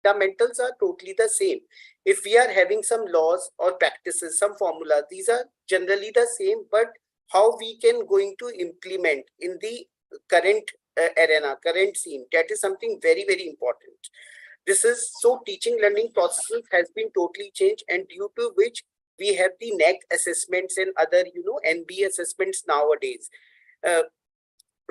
fundamentals are totally the same. If we are having some laws or practices, some formula, these are generally the same, but how we can going to implement in the current arena, current scene, that is something very, very important. This is so teaching learning processes has been totally changed, and due to which we have the NEC assessments and other, NB assessments nowadays. Uh,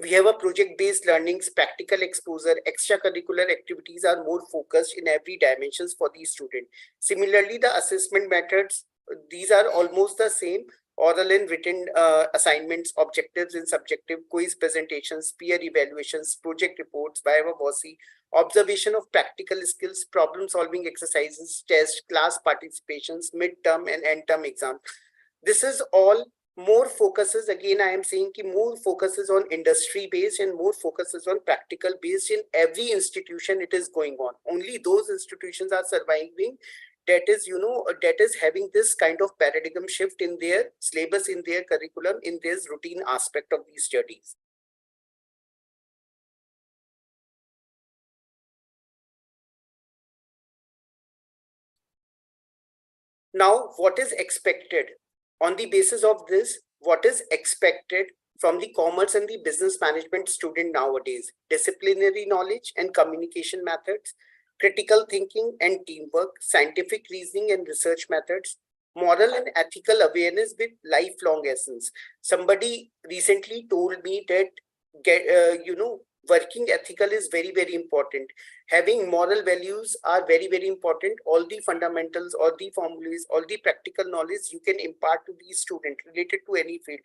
we have a project-based learnings, practical exposure, extracurricular activities are more focused in every dimensions for the student. Similarly, the assessment methods, these are almost the same. Oral and written assignments, objectives and subjective, quiz presentations, peer evaluations, project reports, viva voce, observation of practical skills, problem solving exercises, tests, class participations, midterm and end term exam. This is all more focuses, again I am saying ki more focuses on industry based and more focuses on practical based. In every institution it is going on. Only those institutions are surviving that is, that is having this kind of paradigm shift in their syllabus, in their curriculum, in this routine aspect of these studies. Now, what is expected? On the basis of this, what is expected from the commerce and the business management student nowadays? Disciplinary knowledge and communication methods, critical thinking and teamwork, scientific reasoning and research methods, moral and ethical awareness with lifelong essence. Somebody recently told me that working ethical is very, very important. Having moral values are very, very important. All the fundamentals, all the formulas, all the practical knowledge you can impart to the student related to any field.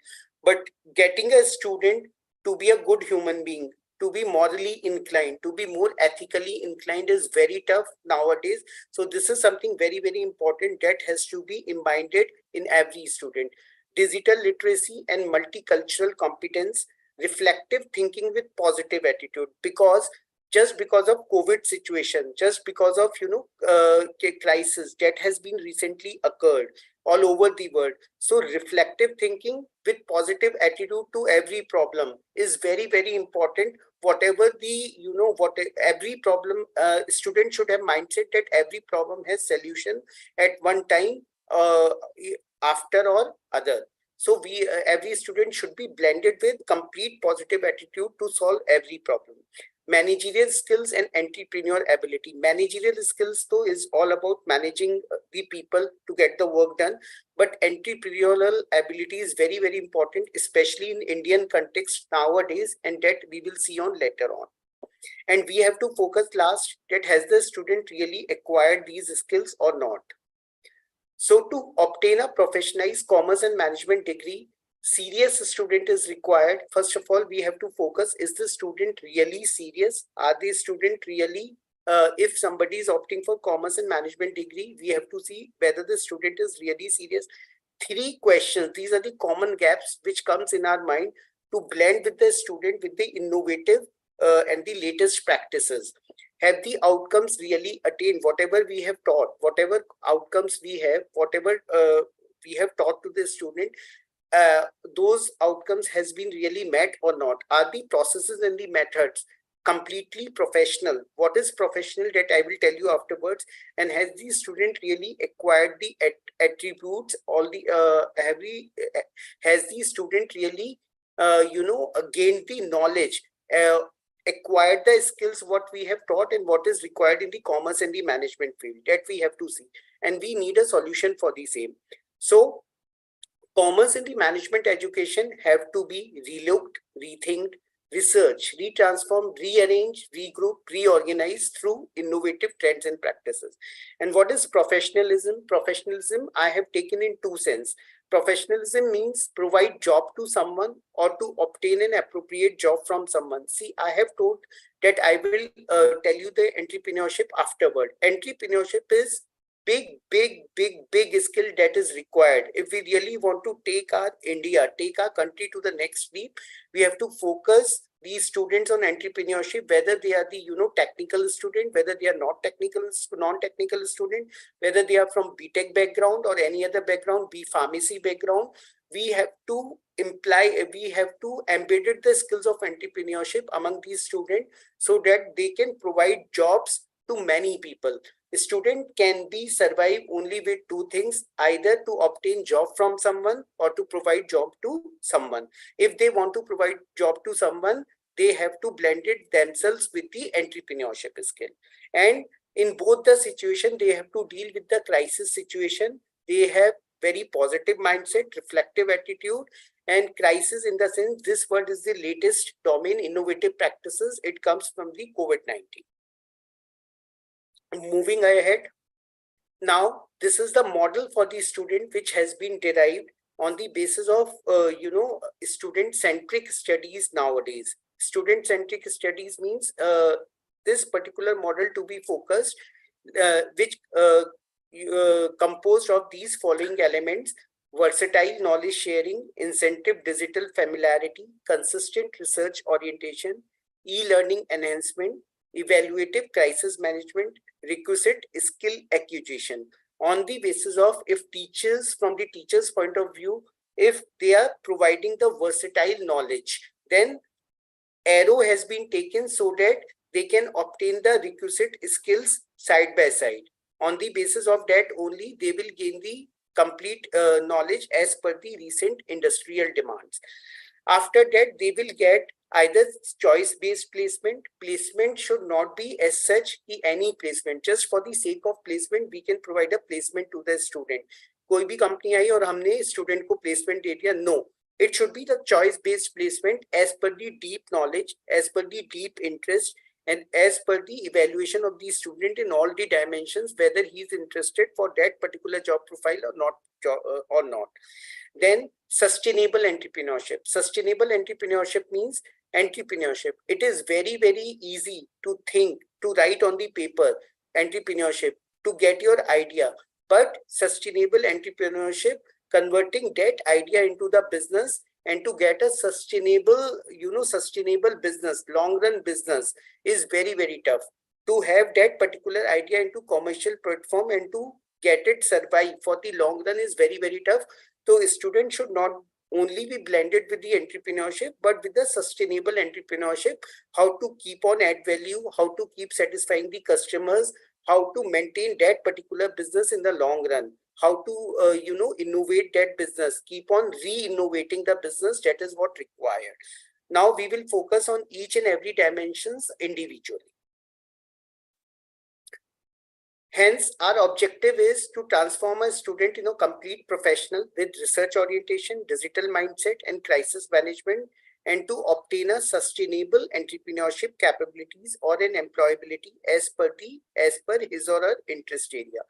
But getting a student to be a good human being, to be morally inclined, to be more ethically inclined is very tough nowadays. So this is something very, very important that has to be imbibed in every student. Digital literacy and multicultural competence, reflective thinking with positive attitude, because just because of COVID situation, just because of crisis that has been recently occurred all over the world, so reflective thinking with positive attitude to every problem is very, very important. Whatever the what every problem, student should have mindset that every problem has solution at one time, uh, after or other. So we every student should be blended with complete positive attitude to solve every problem. Managerial skills and entrepreneur ability. Managerial skills though is all about managing the people to get the work done, but entrepreneurial ability is very, very important, especially in Indian context nowadays, and that we will see on later on. And we have to focus last, that has the student really acquired these skills or not. So to obtain a professionalized commerce and management degree, serious student is required. First of all, we have to focus, is the student really serious? Are the student really, if somebody is opting for commerce and management degree, we have to see whether the student is really serious. 3 questions, these are the common gaps which comes in our mind to blend with the student with the innovative and the latest practices. Have the outcomes really attained? Whatever we have taught, whatever outcomes we have, whatever we have taught to the student, those outcomes has been really met or not? Are the processes and the methods completely professional? What is professional, that I will tell you afterwards. And has the student really acquired the attributes, all the has the student really gained the knowledge, acquired the skills what we have taught and what is required in the commerce and the management field? That we have to see, and we need a solution for the same. So commerce and the management education have to be relooked, rethinked, researched, retransformed, rearranged, regrouped, reorganized through innovative trends and practices. And what is professionalism? Professionalism I have taken in 2 sense. Professionalism means provide job to someone or to obtain an appropriate job from someone. See, I have told that I will tell you the entrepreneurship afterward. Entrepreneurship is big skill that is required. If we really want to take our India, take our country to the next leap, we have to focus these students on entrepreneurship, whether they are the technical student, whether they are not technical, non-technical student, whether they are from BTech background or any other background, B pharmacy background. We have to embedded the skills of entrepreneurship among these students so that they can provide jobs to many people. A student can be survive only with two things, either to obtain job from someone or to provide job to someone. If they want to provide job to someone, they have to blend it themselves with the entrepreneurship skill. And in both the situation, they have to deal with the crisis situation. They have very positive mindset, reflective attitude, and crisis in the sense this word is the latest domain, innovative practices. It comes from the COVID-19. Moving ahead. Now, this is the model for the student which has been derived on the basis of, student-centric studies nowadays. Student-centric studies means this particular model to be focused, which composed of these following elements: versatile knowledge sharing, incentive digital familiarity, consistent research orientation, e-learning enhancement, evaluative crisis management, requisite skill acquisition. On the basis of, if teachers, from the teacher's point of view, if they are providing the versatile knowledge, then arrow has been taken so that they can obtain the requisite skills side by side. On the basis of that only, they will gain the complete knowledge as per the recent industrial demands. After that, they will get either choice-based placement. Placement should not be as such any placement. Just for the sake of placement, we can provide a placement to the student. कोई भी company आई और हमने student को placement दे दिया, no. It should be the choice-based placement as per the deep knowledge, as per the deep interest, and as per the evaluation of the student in all the dimensions, whether he is interested for that particular job profile or not. Then sustainable entrepreneurship. Sustainable entrepreneurship means entrepreneurship. It is very, very easy to think, to write on the paper, entrepreneurship, to get your idea. But sustainable entrepreneurship, converting that idea into the business and to get a sustainable, sustainable business, long run business is very, very tough. To have that particular idea into commercial platform and to get it survive for the long run is very, very tough. So a student should not only be blended with the entrepreneurship, but with the sustainable entrepreneurship, how to keep on add value, how to keep satisfying the customers, how to maintain that particular business in the long run, how to, innovate that business, keep on re-innovating the business. That is what required. Now we will focus on each and every dimensions individually. Hence, our objective is to transform a student into a complete professional with research orientation, digital mindset, and crisis management, and to obtain a sustainable entrepreneurship capabilities or an employability as per his or her interest area.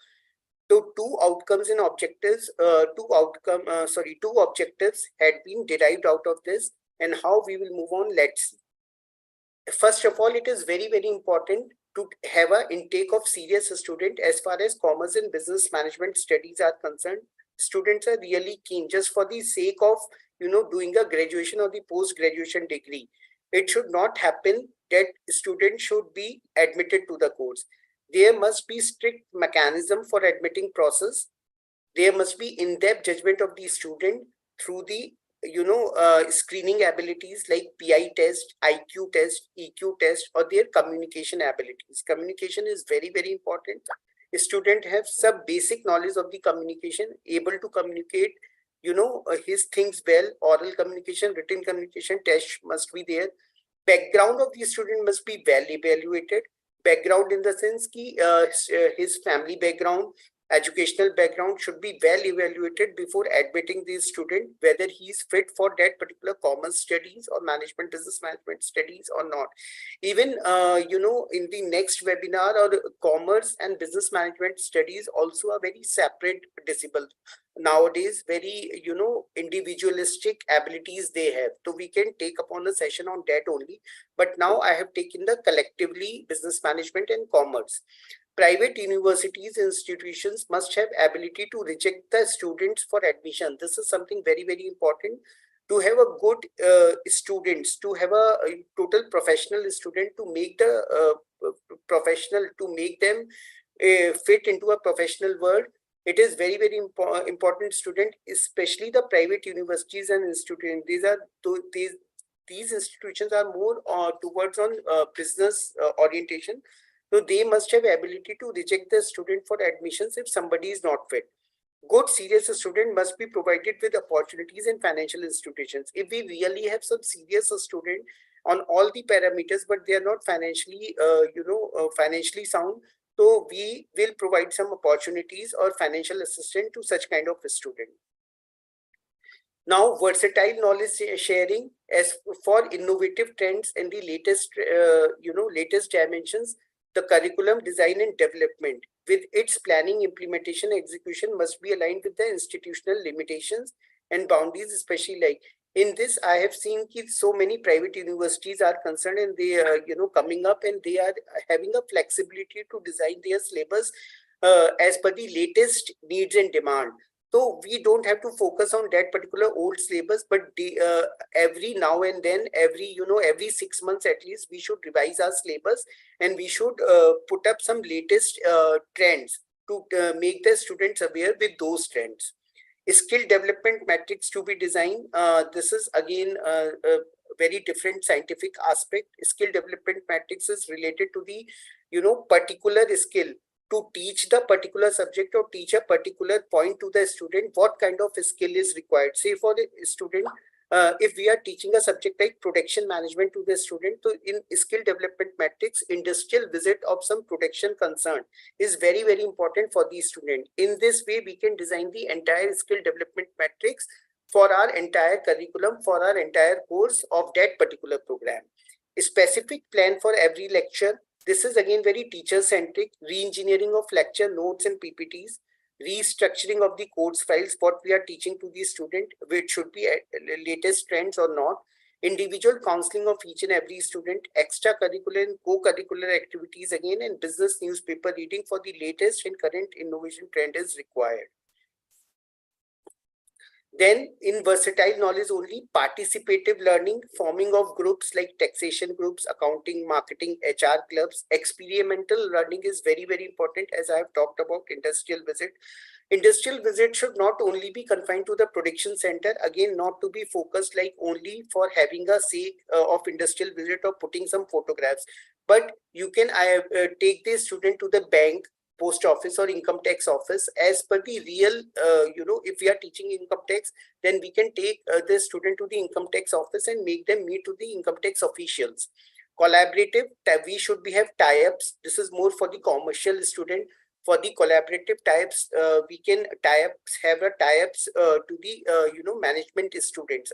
So two outcomes and objectives, two objectives had been derived out of this, and how we will move on, let's see. First of all, it is very, very important to have an intake of serious student as far as commerce and business management studies are concerned. Students are really keen just for the sake of, doing a graduation or the post-graduation degree. It should not happen that students should be admitted to the course. There must be strict mechanism for admitting process. There must be in-depth judgment of the student through the screening abilities like PI test, IQ test, EQ test, or their communication abilities. Communication is very, very important. A student have some basic knowledge of the communication, able to communicate, his things well. Oral communication, written communication test must be there. Background of the student must be well evaluated. Background in the sense ki his family background, educational background should be well evaluated before admitting the student, whether he is fit for that particular commerce studies or business management studies or not. Even, in the next webinar, or commerce and business management studies also are very separate discipline. Nowadays, very, individualistic abilities they have. So we can take upon a session on that only. But now I have taken the collectively business management and commerce. Private universities, institutions must have ability to reject the students for admission. This is something very, very important. To have a good students, to have a total professional student, to make the professional, to make them fit into a professional world. It is very, very important student, especially the private universities and institutions. These institutions are more towards on business orientation. So they must have ability to reject the student for admissions if somebody is not fit. Good serious student must be provided with opportunities in financial institutions. If we really have some serious student on all the parameters, but they are not financially, financially sound, so we will provide some opportunities or financial assistance to such kind of a student. Now, versatile knowledge sharing as for innovative trends and the latest, latest dimensions, the curriculum design and development with its planning, implementation, execution must be aligned with the institutional limitations and boundaries, especially like in this, I have seen that so many private universities are concerned and they are, coming up and they are having a flexibility to design their syllabus as per the latest needs and demand. So we don't have to focus on that particular old syllabus, but every now and then, every 6 months at least, we should revise our syllabus and we should put up some latest trends to make the students aware with those trends. Skill development metrics to be designed. This is again a very different scientific aspect. Skill development metrics is related to the, particular skill to teach the particular subject or teach a particular point to the student, what kind of skill is required. Say for the student, if we are teaching a subject like production management to the student, so in skill development metrics, industrial visit of some production concern is very, very important for the student. In this way, we can design the entire skill development metrics for our entire curriculum, for our entire course of that particular program. A specific plan for every lecture. This is again very teacher-centric, re-engineering of lecture notes and PPTs, restructuring of the course files, what we are teaching to the student, which should be latest trends or not, individual counseling of each and every student, extracurricular and co-curricular activities again, and business newspaper reading for the latest and current innovation trend is required. Then in versatile knowledge only, participative learning, forming of groups like taxation groups, accounting, marketing, HR clubs. Experimental learning is very, very important, as I have talked about industrial visit. Industrial visit should not only be confined to the production center, again, not to be focused like only for having a sake of industrial visit or putting some photographs. But you can take the student to the bank, post office or income tax office as per the real, if we are teaching income tax, then we can take the student to the income tax office and make them meet to the income tax officials. Collaborative, we should have tie-ups. This is more for the commercial student. For the collaborative types, we can have a tie-ups to the, management students.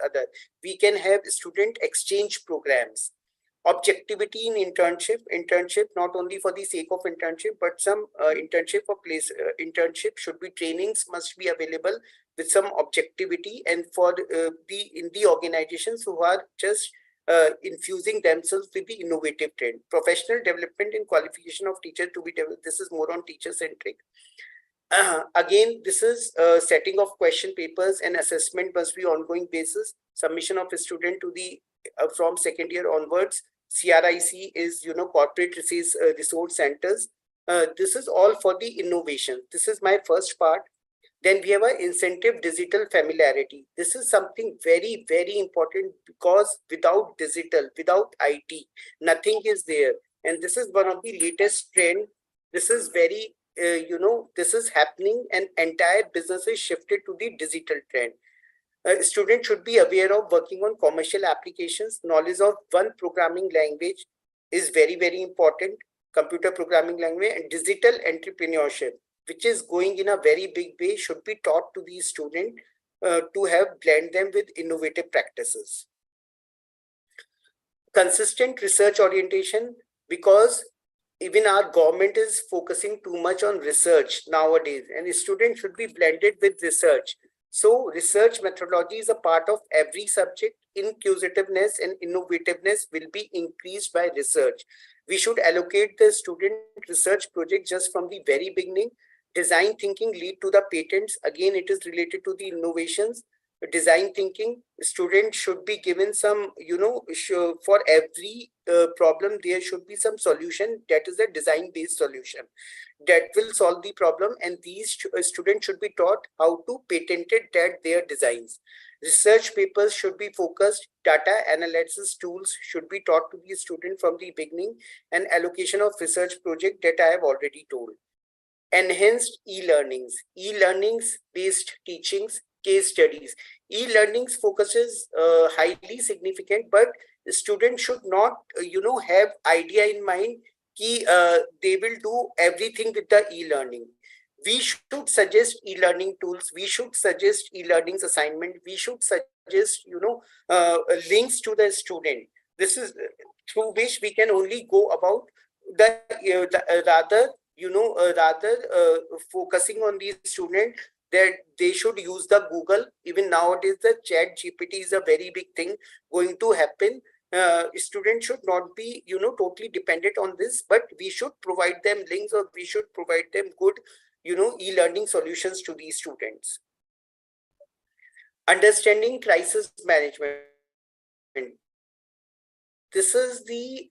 We can have student exchange programs. Objectivity in internship not only for the sake of internship, but some internship for place internship should be trainings must be available with some objectivity, and for the organizations who are just infusing themselves with the innovative trend. Professional development and qualification of teacher to be developed. This is more on teacher centric. Again, this is setting of question papers and assessment must be ongoing basis. Submission of a student to the from second year onwards. CRIC is, corporate resource centers. This is all for the innovation. This is my first part. Then we have an incentive digital familiarity. This is something very, very important, because without digital, without IT, nothing is there. And this is one of the latest trend. This is very, this is happening, and entire business is shifted to the digital trend. Students should be aware of working on commercial applications. Knowledge of one programming language is very, very important. Computer programming language and digital entrepreneurship, which is going in a very big way, should be taught to these students to have blend them with innovative practices. Consistent research orientation, because even our government is focusing too much on research nowadays, and students should be blended with research. So research methodology is a part of every subject. Inquisitiveness and innovativeness will be increased by research. We should allocate the student research project just from the very beginning. Design thinking lead to the patents. Again, it is related to the innovations. Design thinking, students should be given some, for every problem, there should be some solution that is a design-based solution that will solve the problem, and these students should be taught how to patent it, that their designs. Research papers should be focused. Data analysis tools should be taught to the student from the beginning, and allocation of research project that I have already told. Enhanced e-learnings based teachings, case studies. E-learnings focuses highly significant, but the student should not have idea in mind ki they will do everything with the e-learning. We should suggest e-learning tools, we should suggest e-learnings assignment, we should suggest links to the student. This is through which we can only go about rather focusing on the student, that they should use the Google. Even nowadays the chat GPT is a very big thing going to happen. Students should not be totally dependent on this, but we should provide them links, or we should provide them good e-learning solutions to these students. Understanding crisis management. This is the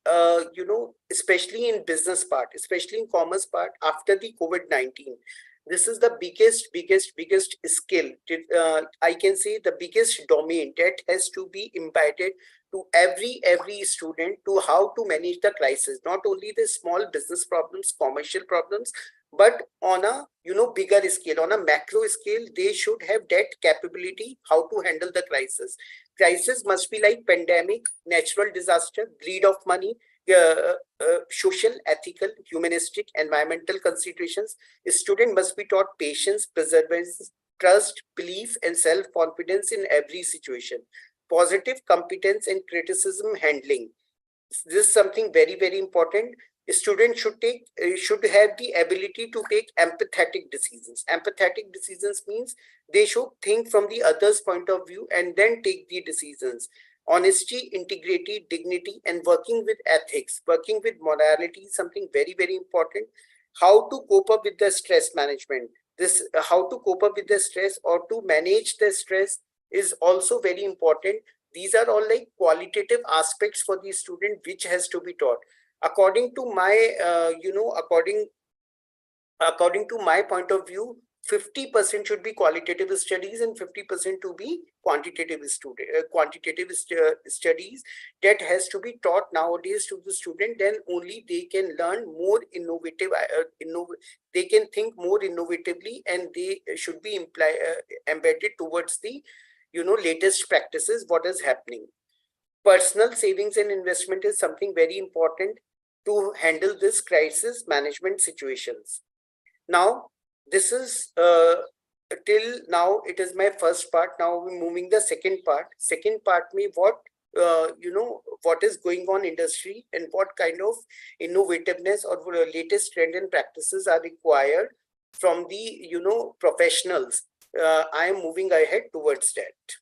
especially in business part, especially in commerce part, after the COVID-19, this is the biggest skill, I can say the biggest domain that has to be imparted to every student, to how to manage the crisis, not only the small business problems, commercial problems, but on a bigger scale, on a macro scale. They should have that capability how to handle the crisis. Crisis must be like pandemic, natural disaster, greed of money, social, ethical, humanistic, environmental considerations. A student must be taught patience, perseverance, trust, belief, and self-confidence in every situation. Positive competence and criticism handling. This is something very important. A student should have the ability to take empathetic decisions. Empathetic decisions means they should think from the other's point of view and then take the decisions. Honesty, integrity, dignity, and working with ethics, working with morality is something very important. How to cope up with the stress management. This how to cope up with the stress or to manage the stress is also very important. These are all like qualitative aspects for the student which has to be taught. According to my according to my point of view, 50% should be qualitative studies and 50% to be quantitative studies that has to be taught nowadays to the student. Then only they can learn more innovative, they can think more innovatively, and they should be embedded towards the latest practices, what is happening. Personal savings and investment is something very important to handle this crisis management situations. Now, this is till now it is my first part. Now we're moving the second part. Second part me what what is going on industry and what kind of innovativeness or latest trend and practices are required from the professionals. I am moving ahead towards that.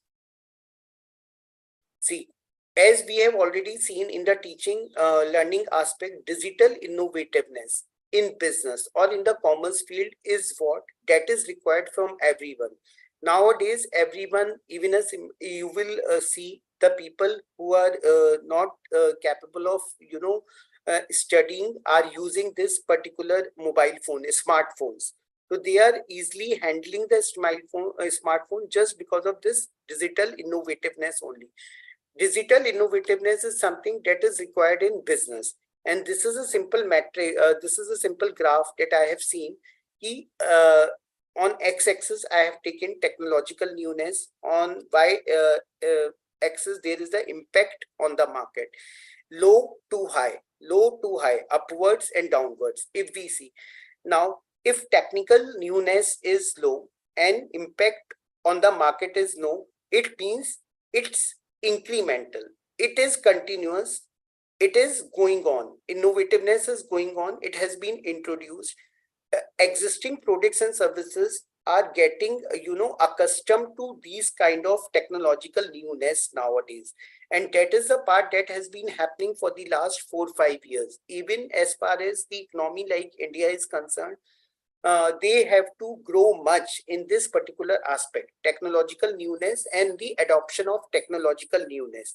See, as we have already seen in the teaching learning aspect, digital innovativeness in business or in the commerce field is what that is required from everyone. Nowadays, everyone, even as you will see the people who are not capable of studying are using this particular mobile phone, smartphones. So they are easily handling the smartphone just because of this digital innovativeness only. Digital innovativeness is something that is required in business. And this is a simple metric, this is a simple graph that I have seen. On x-axis, I have taken technological newness. On y-axis, there is the impact on the market. Low to high, upwards and downwards, if we see. Now, if technical newness is low and impact on the market is low, it means it's incremental, it is continuous, it is going on. Innovativeness is going on, it has been introduced. Existing products and services are getting accustomed to these kind of technological newness nowadays, and that is the part that has been happening for the last 4-5 years. Even as far as the economy like India is concerned, they have to grow much in this particular aspect, technological newness and the adoption of technological newness.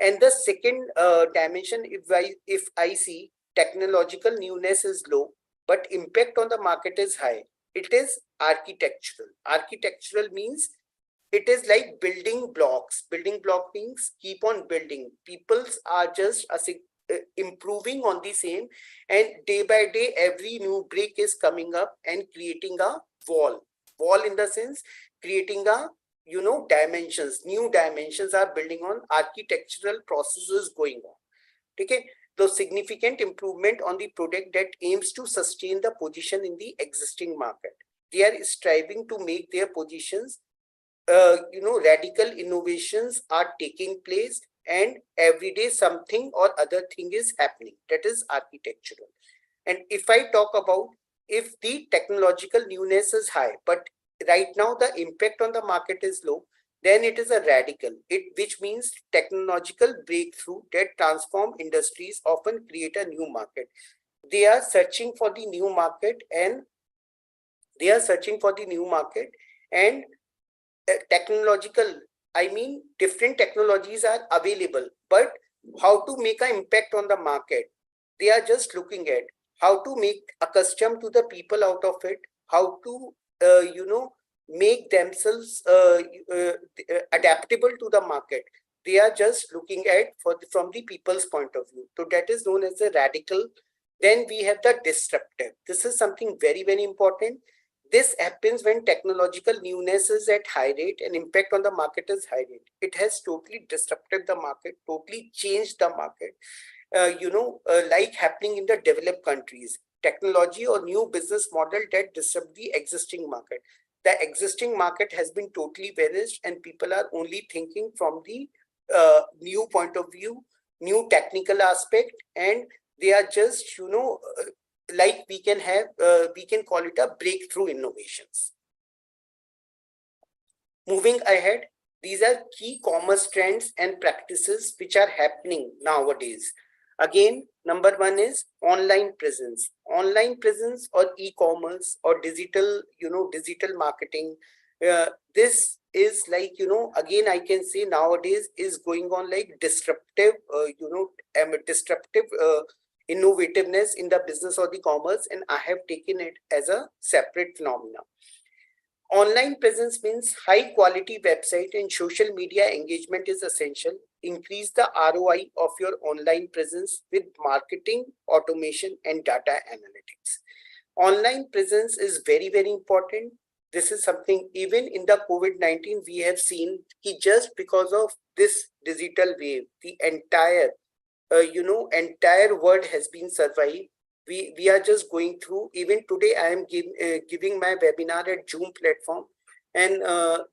And the second dimension, if I see technological newness is low, but impact on the market is high, it is architectural. Architectural means it is like building blocks. Building block means keep on building. Peoples are just improving on the same, and day by day every new brick is coming up and creating a wall in the sense creating a dimensions, new dimensions are building on, architectural processes going on. Okay, the significant improvement on the product that aims to sustain the position in the existing market. They are striving to make their positions, radical innovations are taking place, and every day something or other thing is happening. That is architectural. And if I talk about, if the technological newness is high, but right now the impact on the market is low, then it is a radical, which means technological breakthrough that transform industries often create a new market. They are searching for the new market, and they are searching for the new market and technological, I mean different technologies are available, but how to make an impact on the market, they are just looking at how to make accustomed to the people out of it, how to make themselves adaptable to the market. They are just looking at from the people's point of view. So that is known as the radical. Then we have the disruptive. This is something very, very important. This happens when technological newness is at high rate and impact on the market is high rate. It has totally disrupted the market, totally changed the market. Like happening in the developed countries, technology or new business model that disrupt the existing market. The existing market has been totally vanished, and people are only thinking from the new point of view, new technical aspect, and they are just like we can call it a breakthrough innovations. Moving ahead, these are key commerce trends and practices which are happening nowadays. Again, number one is online presence. Online presence or e-commerce or digital marketing. This is like, again, I can say nowadays is going on like disruptive, disruptive innovativeness in the business or the commerce, and I have taken it as a separate phenomena. Online presence means high quality website and social media engagement is essential. Increase the ROI of your online presence with marketing, automation, and data analytics. Online presence is very, very important. This is something even in the COVID-19 we have seen just because of this digital wave, the entire world has been survived. We are just going through. Even today I am giving my webinar at Zoom platform, and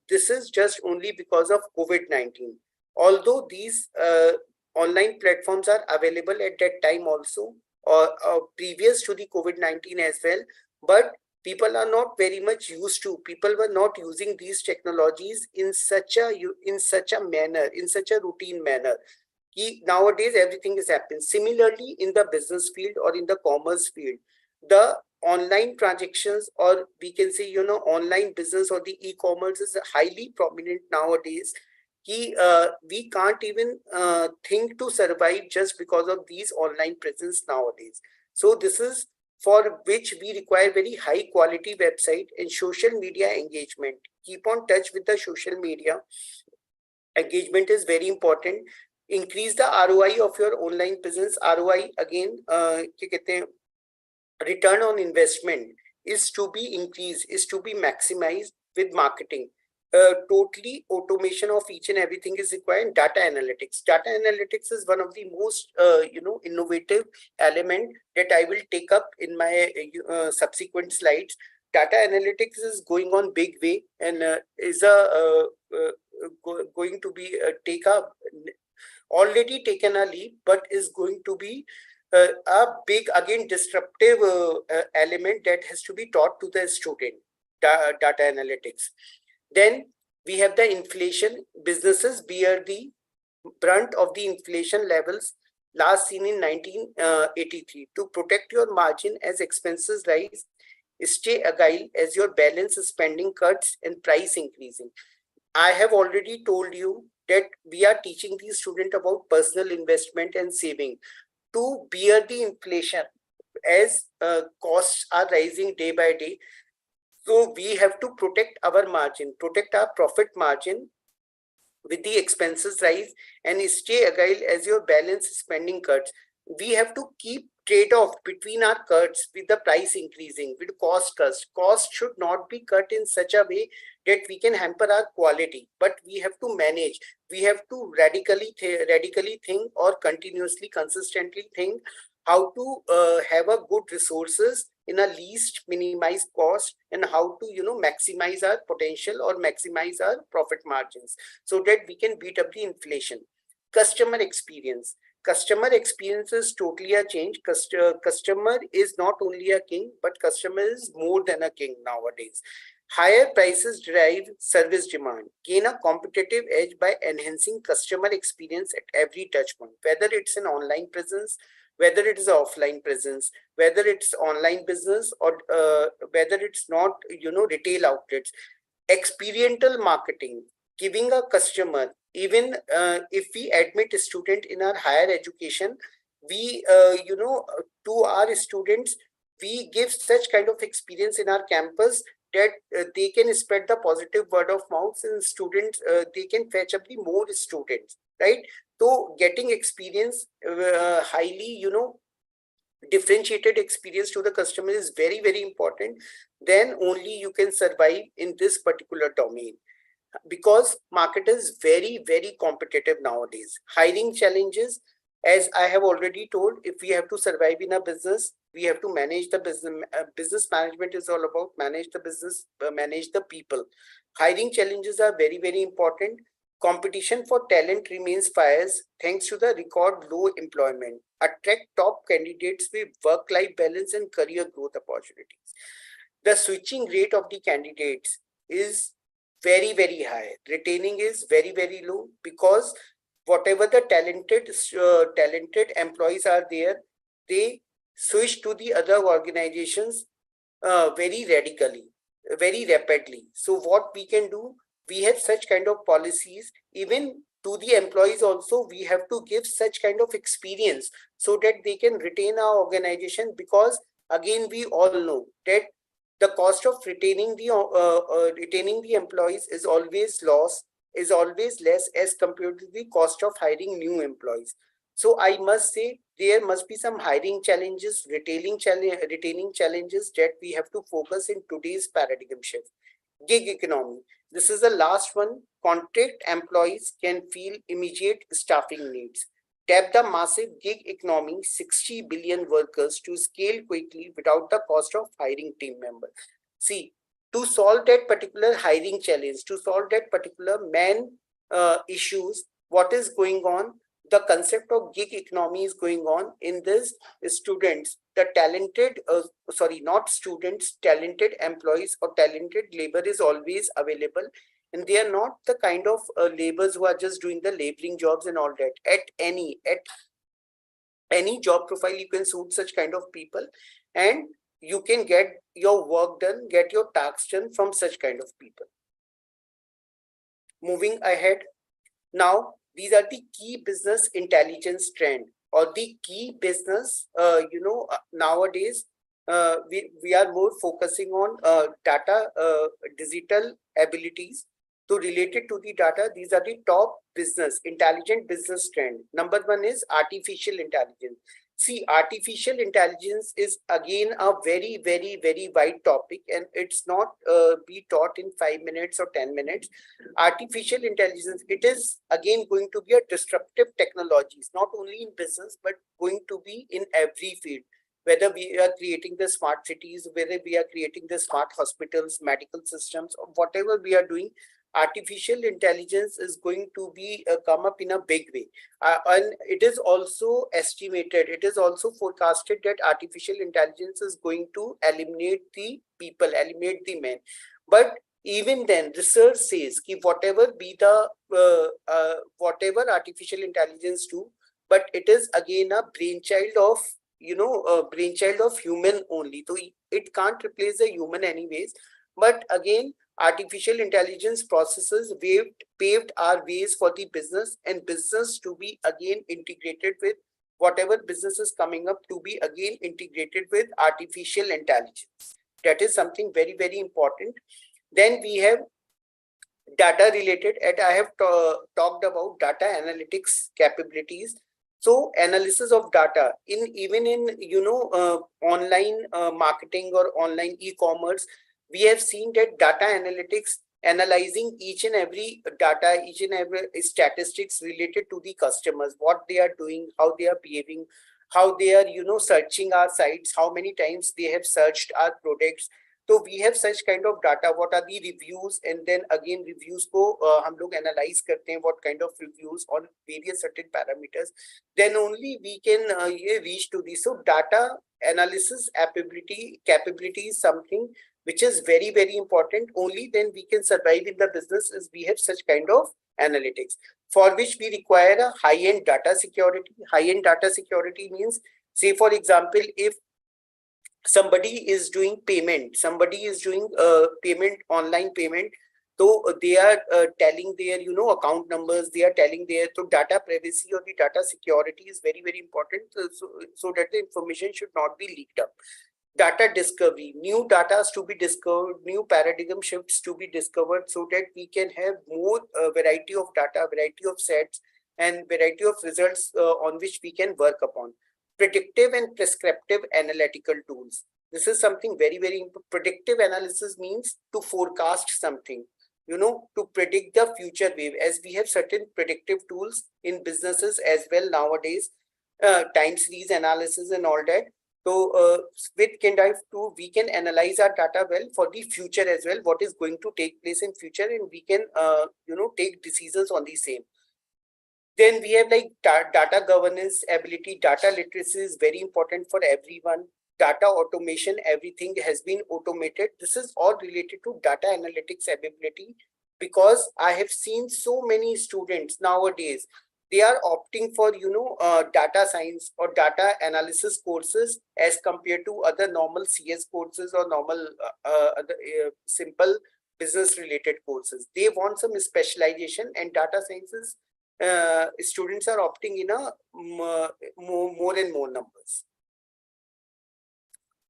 this is just only because of COVID-19. Although these online platforms are available at that time also, or previous to the COVID-19 as well, but people are not very much used to. People were not using these technologies in such a manner, in such a routine manner. Nowadays everything is happening. Similarly, in the business field or in the commerce field, the online transactions, or we can say online business or the e-commerce is highly prominent nowadays. We can't even think to survive just because of these online presence nowadays. So this is for which we require very high quality website and social media engagement. Keep on touch with the social media. Engagement is very important. Increase the ROI of your online business. ROI again, return on investment is to be increased, is to be maximized with marketing. Totally automation of each and everything is required. Data analytics. Data analytics is one of the most innovative element that I will take up in my subsequent slides. Data analytics is going on big way and is going to be already taken a leap, but is going to be a big, again, disruptive element that has to be taught to the student, data analytics. Then we have the inflation. Businesses bear the brunt of the inflation levels last seen in 1983. To protect your margin as expenses rise, stay agile as your balance spending cuts and price increasing. I have already told you that we are teaching the student about personal investment and saving to bear the inflation as costs are rising day by day. So we have to protect our margin, protect our profit margin with the expenses rise, and stay agile as your balance spending cuts. We have to keep trade-off between our cuts with the price increasing, with cost cuts. Cost should not be cut in such a way that we can hamper our quality, but we have to manage. We have to radically think, or continuously, consistently think how to have a good resources in a least minimized cost, and how to maximize our potential or maximize our profit margins, so that we can beat up the inflation. Customer experience. Customer experience is totally a change. Customer is not only a king, but customer is more than a king nowadays. Higher prices drive service demand. Gain a competitive edge by enhancing customer experience at every touch point, whether it's an online presence, whether it is an offline presence, whether it's online business, or whether it's not, retail outlets. Experiential marketing, giving a customer, even if we admit a student in our higher education, we to our students, we give such kind of experience in our campus that they can spread the positive word of mouth, and students, they can fetch up the more students, right? So getting experience, highly, differentiated experience to the customer is very, very important. Then only you can survive in this particular domain, because market is very, very competitive nowadays. Hiring challenges, as I have already told, if we have to survive in a business, we have to manage the business. Business management is all about manage the business, manage the people. Hiring challenges are very, very important. Competition for talent remains fierce thanks to the record low employment. Attract top candidates with work-life balance and career growth opportunities. The switching rate of the candidates is very, very high. Retaining is very, very low, because whatever the talented employees are there, they switch to the other organizations very radically, very rapidly. So what we can do, we have such kind of policies. Even to the employees also, we have to give such kind of experience so that they can retain our organization, because again, we all know that the cost of retaining the employees is always less as compared to the cost of hiring new employees. So I must say there must be some hiring challenges, retaining challenges that we have to focus in today's paradigm shift. Gig economy. This is the last one. Contract employees can feel immediate staffing needs. Tap the massive gig economy, 60 billion workers to scale quickly without the cost of hiring team members. See, to solve that particular hiring challenge, to solve that particular man issues, what is going on? The concept of gig economy is going on in this. Students, the talented, not students, talented employees or talented labor is always available, and they are not the kind of laborers who are just doing the laboring jobs and all that. At any job profile, you can suit such kind of people, and you can get your work done, get your tasks done from such kind of people. Moving ahead, now these are the key business intelligence trend, or the key business, nowadays we are more focusing on data, digital abilities. So related to the data, these are the top business intelligent business trend. Number one is artificial intelligence. See, artificial intelligence is again a very, very, very wide topic, and it's not be taught in 5 minutes or 10 minutes. Artificial intelligence, it is again going to be a disruptive technologies, not only in business, but going to be in every field. Whether we are creating the smart cities, whether we are creating the smart hospitals, medical systems, or whatever we are doing, artificial intelligence is going to be come up in a big way. And it is also estimated, it is also forecasted that artificial intelligence is going to eliminate the people, eliminate the men. But even then, research says that whatever be the whatever artificial intelligence do, but it is again a brainchild of human only. So it can't replace a human anyways. But again, artificial intelligence processes paved our ways for the business, and business to be again integrated with whatever business is coming up, to be again integrated with artificial intelligence. That is something very, very important. Then we have data related, and I have talked about data analytics capabilities. So analysis of data in even in online marketing or online e-commerce, we have seen that data analytics analyzing each and every data, each and every statistics related to the customers, what they are doing, how they are behaving, how they are searching our sites, how many times they have searched our products. तो we have such kind of data, what are the reviews, and then again reviews को हम लोग analyze करते हैं, what kind of reviews on various certain parameters, then only we can reach to this. So data analysis capability is something which is very, very important. Only then we can survive in the business is we have such kind of analytics, for which we require a high-end data security. High-end data security means, say for example, if somebody is doing payment, somebody is doing payment, online payment, so they are telling their account numbers, they are telling their, so data privacy or the data security is very, very important, so that the information should not be leaked up. Data discovery, new data to be discovered, new paradigm shifts to be discovered, so that we can have more variety of data, variety of sets, and variety of results on which we can work upon. Predictive and prescriptive analytical tools. This is something very, very important. Predictive analysis means to forecast something, to predict the future wave, as we have certain predictive tools in businesses as well nowadays, time series analysis and all that. So with Kindive 2, we can analyze our data well for the future as well, what is going to take place in future, and we can, take decisions on the same. Then we have like data governance ability. Data literacy is very important for everyone. Data automation, everything has been automated. This is all related to data analytics ability, because I have seen so many students nowadays, they are opting for data science or data analysis courses as compared to other normal CS courses or normal other simple business related courses. They want some specialization, and data sciences students are opting in a more and more numbers.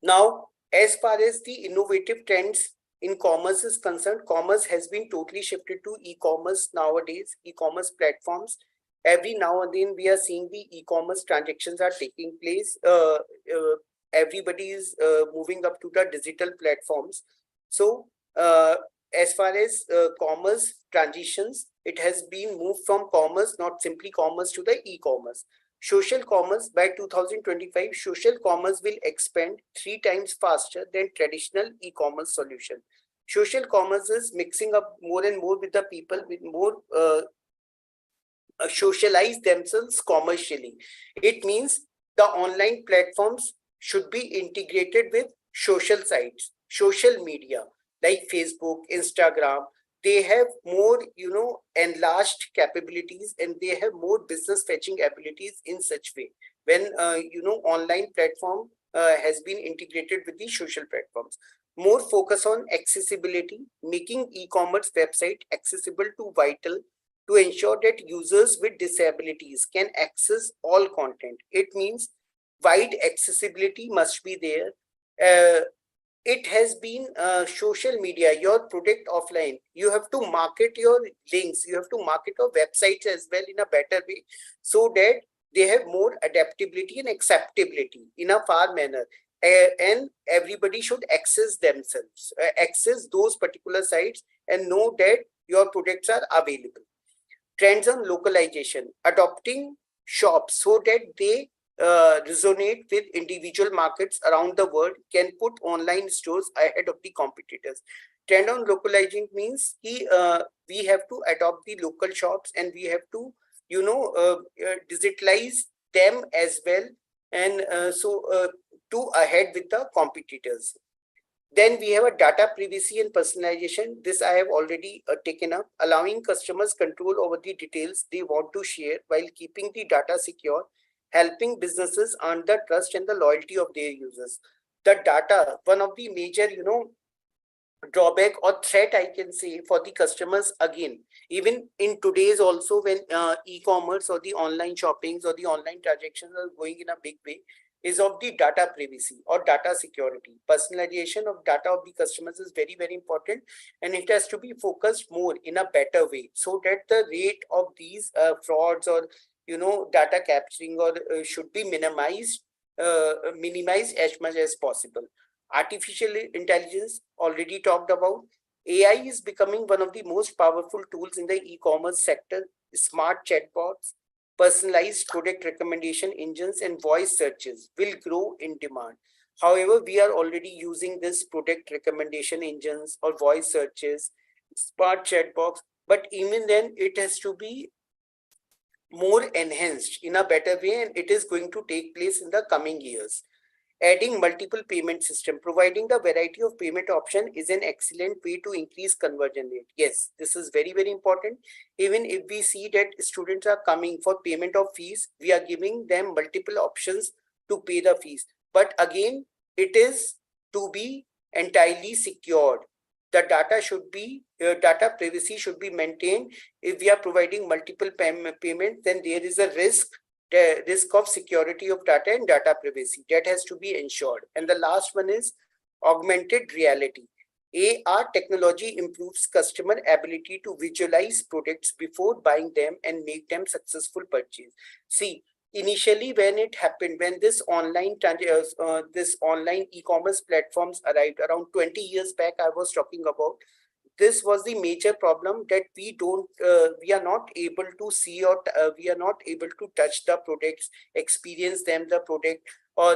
Now, as far as the innovative trends in commerce is concerned, commerce has been totally shifted to e-commerce nowadays, e-commerce platforms. Every now and then we are seeing the e-commerce transactions are taking place. Everybody is moving up to the digital platforms. So as far as commerce transitions, it has been moved from commerce, not simply commerce, to the e-commerce. Social commerce, by 2025, social commerce will expand 3 times faster than traditional e-commerce solution. Social commerce is mixing up more and more with the people, with more socialize themselves commercially. It means the online platforms should be integrated with social sites, social media like Facebook, Instagram. They have more, enlarged capabilities, and they have more business fetching abilities in such way. When, online platform has been integrated with the social platforms. More focus on accessibility, making e-commerce website accessible to vital to ensure that users with disabilities can access all content. It means wide accessibility must be there. It has been social media, your product offline. You have to market your links, you have to market your websites as well in a better way, so that they have more adaptability and acceptability in a far manner. And everybody should access themselves, access those particular sites, and know that your products are available. Trends on localization, adopting shops so that they resonate with individual markets around the world, can put online stores ahead of the competitors. Trend on localizing means we have to adopt the local shops, and we have to digitalize them as well, and to ahead with the competitors. Then we have a data privacy and personalization. This I have already taken up, allowing customers control over the details they want to share while keeping the data secure, helping businesses earn the trust and the loyalty of their users. The data, one of the major, drawback or threat I can say for the customers, again, even in today's also, when e-commerce or the online shoppings or the online transactions are going in a big way, is of the data privacy or data security. Personalization of data of the customers is very, very important, and it has to be focused more in a better way so that the rate of these frauds or data capturing or should be minimized as much as possible. Artificial intelligence, already talked about. AI is becoming one of the most powerful tools in the e-commerce sector. Smart chatbots, personalized product recommendation engines, and voice searches will grow in demand. However, we are already using this product recommendation engines or voice searches, smart chatbots, but even then it has to be more enhanced in a better way, and it is going to take place in the coming years. Adding multiple payment system, providing the variety of payment option is an excellent way to increase conversion rate. Yes, this is very, very important. Even if we see that students are coming for payment of fees, we are giving them multiple options to pay the fees. But again, it is to be entirely secured. The data privacy should be maintained. If we are providing multiple payment, then there is a the risk of security of data and data privacy that has to be ensured. And the last one is augmented reality. AR technology improves customer ability to visualize products before buying them and make them successful purchase. See, initially when it happened, when this online e-commerce platforms arrived around 20 years back, I was talking about, this was the major problem, that we are not able to see, or we are not able to touch the products, experience them, the product, or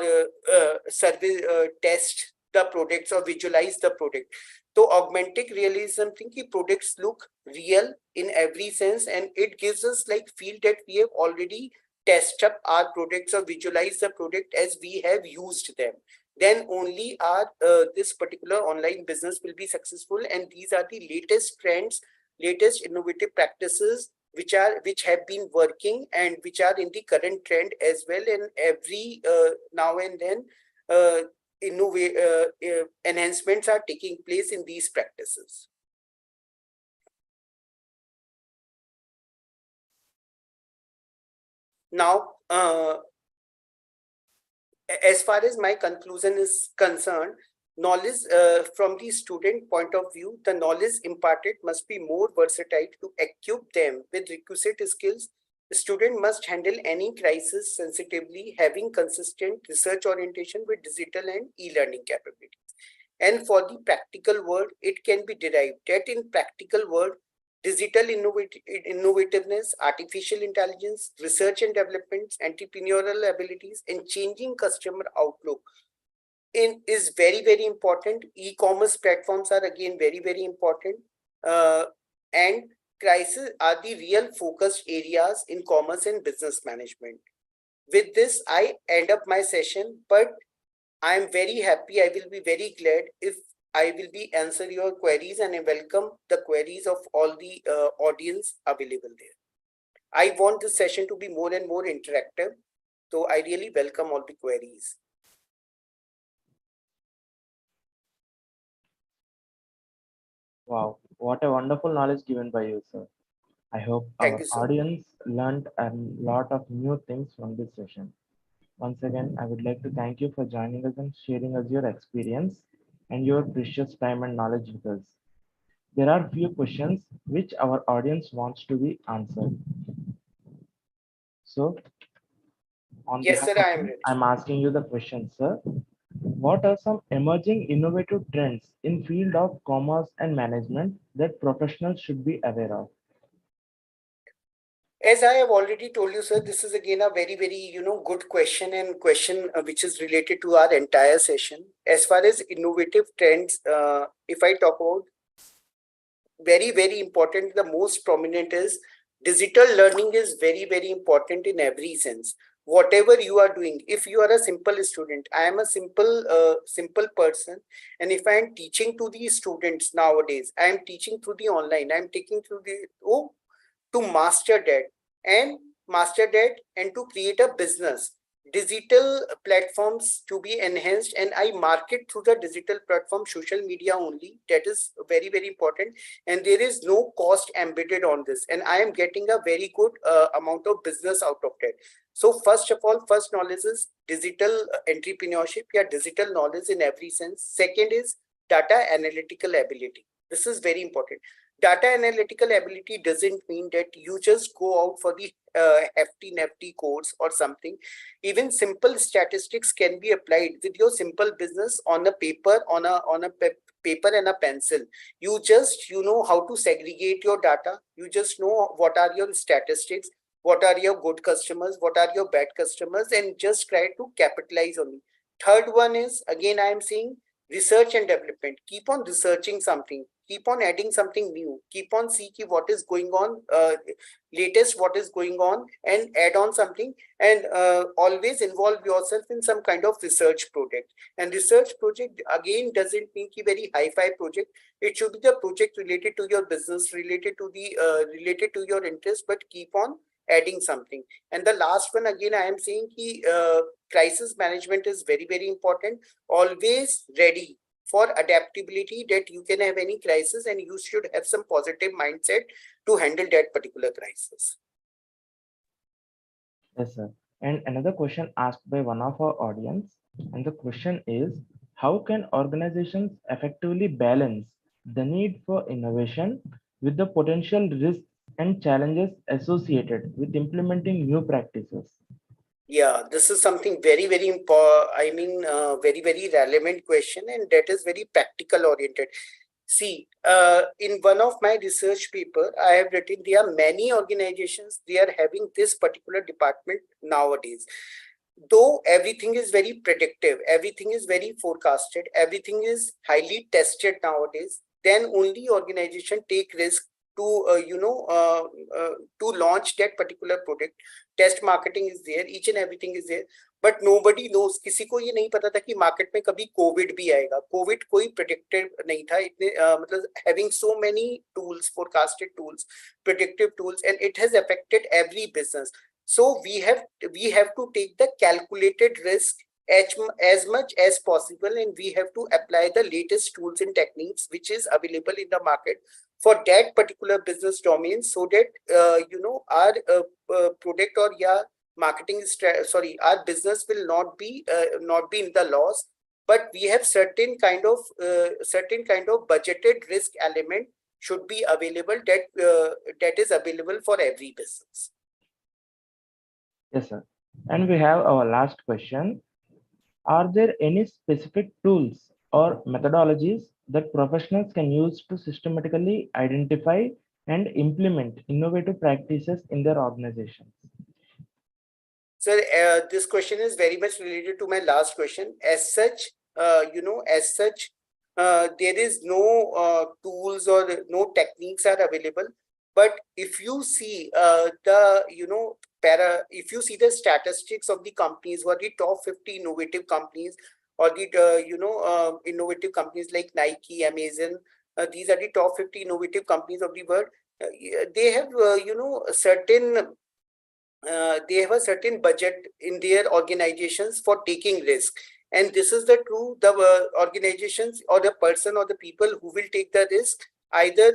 survey, test the products, or visualize the product. So augmented realism, thinking products look real in every sense, and it gives us like feel that we have already tested up our products or visualize the product as we have used them. Then only our this particular online business will be successful. And these are the latest trends, latest innovative practices which have been working and which are in the current trend as well. And every now and then enhancements are taking place in these practices. Now, as far as my conclusion is concerned, knowledge from the student point of view, the knowledge imparted must be more versatile to equip them with requisite skills. The student must handle any crisis sensitively, having consistent research orientation with digital and e-learning capabilities. And for the practical world, it can be derived that in practical world, digital innovativeness, artificial intelligence, research and developments, entrepreneurial abilities, and changing customer outlook is very, very important. E-commerce platforms are again very, very important. And crises are the real focused areas in commerce and business management. With this, I end up my session, but I am very happy. I will be very glad if I will be answer your queries, and I welcome the queries of all the audience available there. I want this session to be more and more interactive, so I really welcome all the queries. Wow, what a wonderful knowledge given by you, sir. I hope our audience learned a lot of new things from this session. Once again, I would like to thank you for joining us and sharing us your experience and your precious time and knowledge with us. There are few questions which our audience wants to be answered. So, on yes, behalf sir, of I am them, ready. I'm asking you the question, sir. What are some emerging innovative trends in field of commerce and management that professionals should be aware of? As I have already told you, sir, this is again a very, very, good question, and question which is related to our entire session. As far as innovative trends, if I talk about, very, very important, the most prominent is digital learning is very, very important in every sense. Whatever you are doing, if you are a simple student, I am a simple person, and if I am teaching to the students nowadays, I am teaching through the online, I am taking through the to master that and to create a business, digital platforms to be enhanced, and I market through the digital platform, social media only. That is very, very important, and there is no cost embedded on this, and I am getting a very good amount of business out of that. So first of all, first knowledge is digital entrepreneurship, yeah, digital knowledge in every sense. Second is data analytical ability. This is very important. Data analytical ability doesn't mean that you just go out for the hefty nifty course or something. Even simple statistics can be applied with your simple business on a paper, paper and a pencil. You just know how to segregate your data. You just know what are your statistics, what are your good customers, what are your bad customers, and just try to capitalize on it. Third one is, again, I am saying research and development. Keep on researching something, keep on adding something new, keep on seeking what is going on, latest what is going on, and add on something. And always involve yourself in some kind of research project. And research project again doesn't mean a very high-fi project. It should be the project related to your business, related to your interest, but keep on adding something. And the last one, again, I am saying crisis management is very, very important. Always ready for adaptability, that you can have any crisis and you should have some positive mindset to handle that particular crisis. Yes, sir. And another question asked by one of our audience, and the question is, how can organizations effectively balance the need for innovation with the potential risks and challenges associated with implementing new practices? Yeah, this is something very, very important. I mean, very, very relevant question, and that is very practical oriented. See, in one of my research paper, I have written there are many organizations, they are having this particular department nowadays. Though everything is very predictive, everything is very forecasted, everything is highly tested nowadays, then only organization take risk to to launch that particular product. Test marketing is there, each and everything is there, but nobody knows. किसी को ये नहीं पता था कि market में कभी Covid भी आएगा. कोविड कोई प्रेडिक्टेड नहीं था. इतने मतलब having so many tools, forecasted tools, predictive tools, and it has affected every business. So we have to take the calculated risk as much as possible, and we have to apply the latest tools and techniques which is available in the market for that particular business domain, so that our product or marketing our business will not be in the loss, but we have certain kind of budgeted risk element should be available, that is available for every business. Yes, sir. And we have our last question. Are there any specific tools or methodologies that professionals can use to systematically identify and implement innovative practices in their organizations? Sir, this question is very much related to my last question. As such, there is no tools or no techniques are available. But if you see if you see the statistics of the companies, what the top 50 innovative companies, or the innovative companies like Nike, Amazon, these are the top 50 innovative companies of the world. They have they have a certain budget in their organizations for taking risk. And this is the organizations or the person or the people who will take the risk, either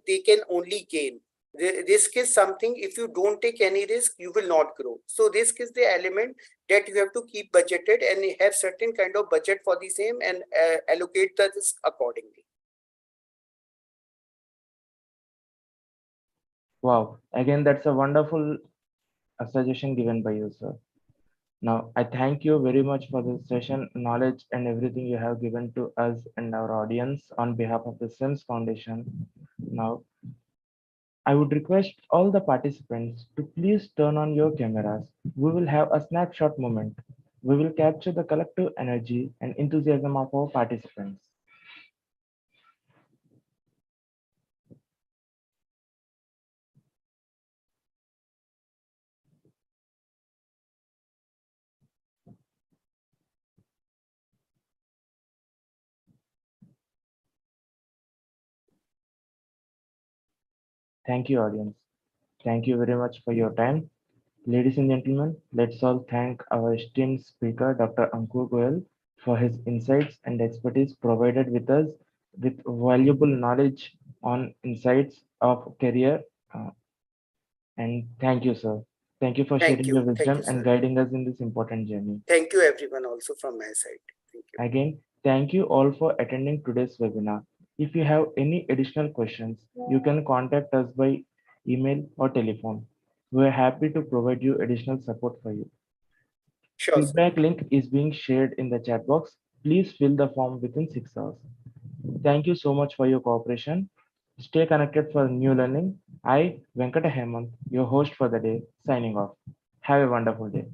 they can only gain. The risk is something, if you don't take any risk, you will not grow. So risk is the element that you have to keep budgeted and have certain kind of budget for the same, and allocate the risk accordingly. Wow, again, that's a wonderful suggestion given by you, sir. Now, I thank you very much for this session, knowledge, and everything you have given to us and our audience on behalf of the SIMS Foundation. Now, I would request all the participants to please turn on your cameras. We will have a snapshot moment. We will capture the collective energy and enthusiasm of our participants. Thank you, audience. Thank you very much for your time. Ladies and gentlemen, let's all thank our esteemed speaker, Dr. Ankur Goyal, for his insights and expertise provided with us with valuable knowledge on insights of career. And thank you, sir. Thank you for Thank sharing your you. Thank wisdom you, and sir. guiding us in this important journey. Thank you, everyone, also from my side. Thank you. Again, thank you all for attending today's webinar. If you have any additional questions, you can contact us by email or telephone. We are happy to provide you additional support for you. Sure, sir. Feedback link is being shared in the chat box. Please fill the form within 6 hours. Thank you so much for your cooperation. Stay connected for new learning. I, Venkata Hemant, your host for the day, signing off. Have a wonderful day.